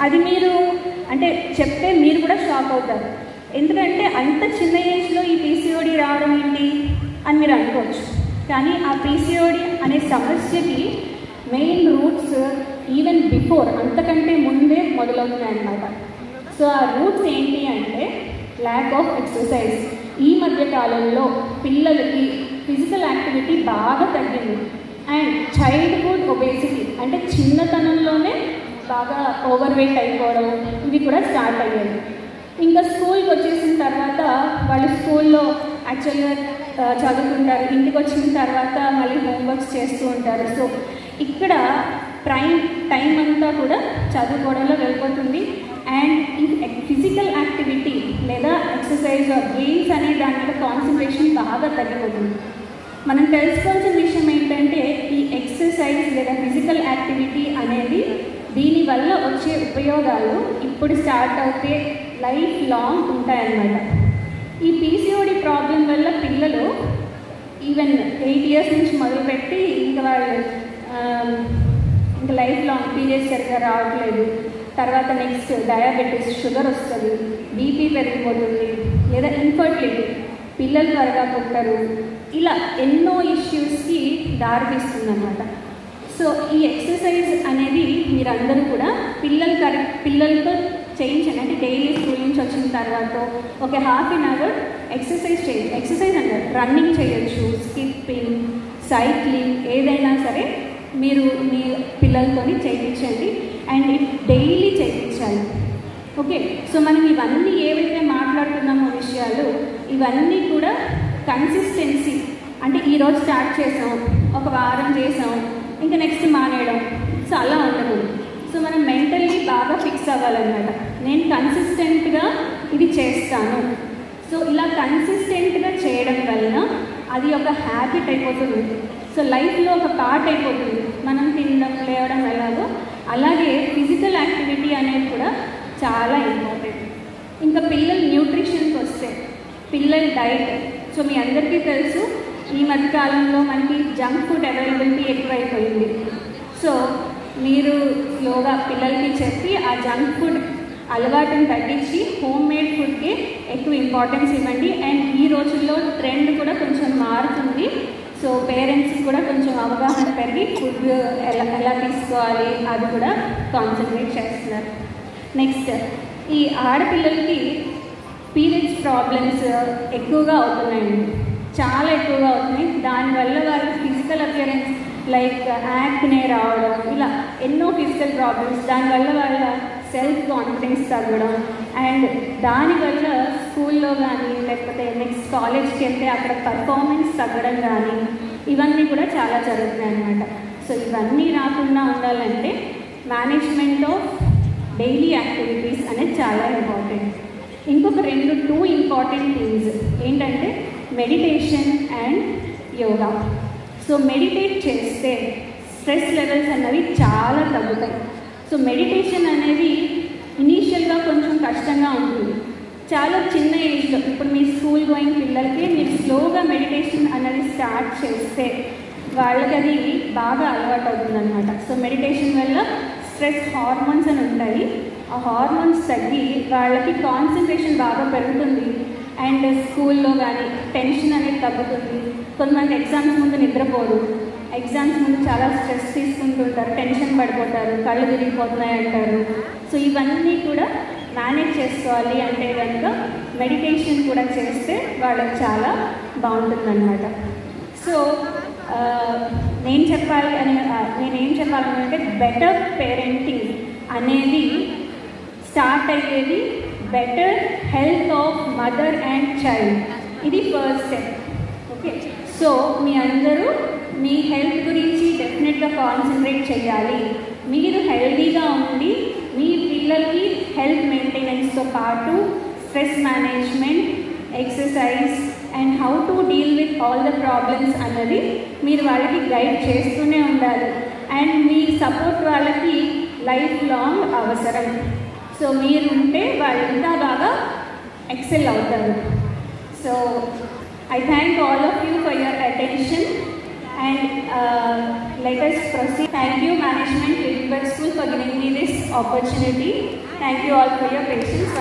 అది మీరు అంటే చెప్తే మీరు కూడా షాక్ అవుతారు. ఎందుకంటే అంత చిన్న ఏజ్లో ఈ పీసీఓడి రావడం ఏంటి అని మీరు అనుకోవచ్చు. కానీ ఆ పీసీఓడి అనే సమస్యకి మెయిన్ రూట్స్ ఈవెన్ బిఫోర్, అంతకంటే ముందే మొదలవుతున్నాయన్నమాట. సో ఆ రూట్స్ ఏంటి అంటే ల్యాక్ ఆఫ్ ఎక్సర్సైజ్. ఈ మధ్య కాలంలో పిల్లలకి ఫిజికల్ యాక్టివిటీ బాగా తగ్గింది. అండ్ చైల్డ్హుడ్ ఒబేసిటీ అంటే చిన్నతనంలోనే బాగా ఓవర్ వెయిట్ అయిపోవడం, ఇవి కూడా స్టార్ట్ అయ్యాయి. ఇంకా స్కూల్కి వచ్చేసిన తర్వాత వాళ్ళు స్కూల్లో యాక్చువల్గా చదువుకుంటారు, ఇంటికి వచ్చిన తర్వాత మళ్ళీ హోంవర్క్స్ చేస్తూ ఉంటారు. సో ఇక్కడ ప్రైమ్ టైం అంతా కూడా చదువుకోవడంలో వెళ్ళిపోతుంది. అండ్ ఈ ఫిజికల్ యాక్టివిటీ లేదా ఎక్సర్సైజ్ గేమ్స్ అనే దాని మీద కాన్సన్ట్రేషన్ బాగా తగ్గిపోతుంది. మనం తెలుసుకోవాల్సిన విషయం ఏంటంటే ఈ ఎక్సర్సైజ్ లేదా ఫిజికల్ యాక్టివిటీ అనేది దీనివల్ల వచ్చే ఉపయోగాలు ఇప్పుడు స్టార్ట్ అవుతే లైఫ్ లాంగ్ ఉంటాయన్నమాట. ఈ పీసీఓడి ప్రాబ్లం వల్ల పిల్లలు ఈవెన్ 8 years నుంచి మొదలుపెట్టి ఇంకా వాళ్ళు ఇంకా లైఫ్ లాంగ్ పీరియడ్స్ సరిగ్గా రావట్లేదు, తర్వాత నెక్స్ట్ డయాబెటీస్, షుగర్ వస్తుంది, బీపీ పెరిగిపోతుంది, లేదా ఇన్ఫర్టిలిటీ, పిల్లలు త్వరగా పుట్టరు, ఇలా ఎన్నో ఇష్యూస్కి దారితీస్తుందన్నమాట. సో ఈ ఎక్సర్సైజ్ అనేది మీరందరూ కూడా పిల్లలతో చేయించండి. అంటే డైలీ స్కూల్ నుంచి వచ్చిన తర్వాత ఒక ½ an hour ఎక్సర్సైజ్ చేయండి. ఎక్సర్సైజ్ అంటారు, రన్నింగ్ చేయొచ్చు, స్కిప్పింగ్, సైక్లింగ్, ఏదైనా సరే మీరు మీ పిల్లలతో చేయించండి. అండ్ డైలీ చేయించాలి. ఓకే, సో మనం ఇవన్నీ ఏవైతే మాట్లాడుతున్నామో విషయాలు, ఇవన్నీ కూడా కన్సిస్టెన్సీ అంటే ఈరోజు స్టార్ట్ చేసాం, ఒక వారం చేసాం, ఇంకా నెక్స్ట్ మానేయడం, సో అలా ఉండదు. సో మనం మెంటల్లీ బాగా ఫిక్స్ అవ్వాలన్నమాట. నేను కన్సిస్టెంట్గా ఇది చేస్తాను. సో ఇలా కన్సిస్టెంట్గా చేయడం వలన అది ఒక హ్యాబిట్ అయిపోతుంది. సో లైఫ్లో ఒక పార్ట్ అయిపోతుంది. మనం తినడం, లేవడం ఎలాగో అలాగే ఫిజికల్ యాక్టివిటీ అనేది కూడా చాలా ఇంపార్టెంట్. ఇంకా పిల్లల న్యూట్రిషన్కి వస్తే పిల్లల డైట్. సో మీ అందరికీ తెలుసు ఈ మధ్యకాలంలో మనకి జంక్ ఫుడ్ అవైలబిలిటీ ఎక్కువైపోయింది. సో మీరు స్లోగా పిల్లలకి చెప్పి ఆ జంక్ ఫుడ్ అలవాటుని తగ్గించి హోమ్ మేడ్ ఫుడ్కి ఎక్కువ ఇంపార్టెన్స్ ఇవ్వండి. అండ్ ఈ రోజుల్లో ట్రెండ్ కూడా కొంచెం మారుతుంది. సో పేరెంట్స్కి కూడా కొంచెం అవగాహన పెరిగి ఫుడ్ ఎలా తీసుకోవాలి అది కూడా కాన్సన్ట్రేట్ చేస్తున్నారు. నెక్స్ట్, ఈ ఆడపిల్లలకి పీరియడ్స్ ప్రాబ్లమ్స్ ఎక్కువగా అవుతున్నాయండి, చాలా ఎక్కువగా అవుతున్నాయి. దానివల్ల వాళ్ళ ఫిజికల్ అపియరెన్స్ లైక్ యాక్నే రావడం, ఇలా ఎన్నో ఫిజికల్ ప్రాబ్లమ్స్, దానివల్ల వాళ్ళ సెల్ఫ్ కాన్ఫిడెన్స్ తగ్గడం, అండ్ దానివల్ల స్కూల్లో కానీ లేకపోతే నెక్స్ట్ కాలేజ్కి వెళ్తే అక్కడ పర్ఫార్మెన్స్ తగ్గడం కానీ ఇవన్నీ కూడా చాలా జరుగుతున్నాయి అన్నమాట. సో ఇవన్నీ రాకుండా ఉండాలంటే మేనేజ్మెంట్ ఆఫ్ డైలీ యాక్టివిటీస్ అనేది చాలా ఇంపార్టెంట్. ఇంకొక 2 ఇంపార్టెంట్ థింగ్స్ ఏంటంటే meditation and yoga. So meditate చేస్తే స్ట్రెస్ లెవెల్స్ అన్నవి చాలా తగ్గుతాయి. సో మెడిటేషన్ అనేది ఇనీషియల్గా కొంచెం కష్టంగా ఉంటుంది. చాలా చిన్న ఏజ్లో, ఇప్పుడు మీ స్కూల్ గోయింగ్ పిల్లలకి మీరు స్లోగా మెడిటేషన్ అనేది స్టార్ట్ చేస్తే వాళ్ళకి అది బాగా అలవాటు అవుతుంది అనమాట. సో మెడిటేషన్ వల్ల స్ట్రెస్ హార్మోన్స్ అని ఉంటాయి, ఆ హార్మోన్స్ తగ్గి వాళ్ళకి కాన్సన్ట్రేషన్ బాగా పెరుగుతుంది. అండ్ స్కూల్లో కానీ టెన్షన్ అనేది తగ్గుతుంది. కొంతమంది ఎగ్జామ్స్ ముందు నిద్రపోరు, ఎగ్జామ్స్ ముందు చాలా స్ట్రెస్ తీసుకుంటుంటారు, టెన్షన్ పడిపోతారు, కళ్ళు తిరిగిపోతున్నాయి అంటారు. సో ఇవన్నీ కూడా మేనేజ్ చేసుకోవాలి అంటే కనుక మెడిటేషన్ కూడా చేస్తే వాళ్ళకి చాలా బాగుంటుందన్నమాట. సో నేనేం చెప్పాలంటే బెటర్ పేరెంటింగ్ అనేది స్టార్ట్ అయ్యేది better health of mother and child. ఇది ఫస్ట్ స్టెప్. ఓకే, సో మీ అందరూ మీ హెల్త్ గురించి డెఫినెట్గా కాన్సన్ట్రేట్ చేయాలి. మీరు హెల్తీగా ఉండి మీ పిల్లలకి హెల్త్ మెయింటెనెన్స్తో పాటు stress management, exercise and how to deal with all the problems అన్నది మీరు వాళ్ళకి గైడ్ చేస్తూనే ఉండాలి. అండ్ మీ సపోర్ట్ వాళ్ళకి లైఫ్ లాంగ్ అవసరం. సో మీరు ఉంటే వాళ్ళు ఇంకా బాగా ఎక్సెల్ అవుతారు. So I thank all of you for your attention and let us proceed. Thank you, management, Ladybird School, for giving me this opportunity. Thank you all for your patience.